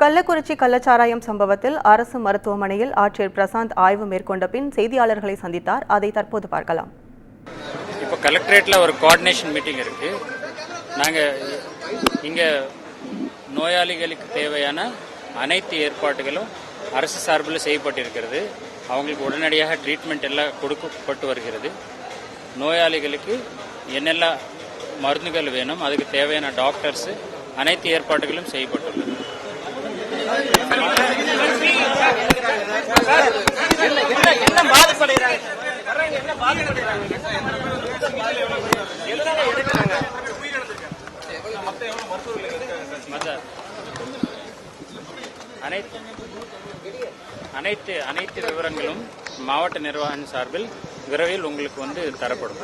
கள்ளக்குறிச்சி கள்ளச்சாராயம் சம்பவத்தில் அரசு மருத்துவமனையில் ஆட்சியர் பிரசாந்த் ஆய்வு மேற்கொண்ட பின் செய்தியாளர்களை சந்தித்தார். அதை தற்போது பார்க்கலாம். இப்போ கலெக்டரேட்ல ஒரு கோஆர்டினேஷன் மீட்டிங் இருக்கு. நாங்கள் இங்கே நோயாளிகளுக்கு தேவையான அனைத்து ஏற்பாடுகளும் அரசு சார்பில் செய்யப்பட்டிருக்கிறது. அவங்களுக்கு உடனடியாக ட்ரீட்மெண்ட் எல்லாம் கொடுக்கப்பட்டு வருகிறது. நோயாளிகளுக்கு என்னெல்லாம் மருந்துகள் வேணும், அதுக்கு தேவையான டாக்டர்ஸ் அனைத்து ஏற்பாடுகளும் செய்யப்பட்டுள்ளது. அனைத்து விவரங்களும் மாவட்ட நிர்வாகம் சார்பில் விரைவில் உங்களுக்கு தரப்படும்.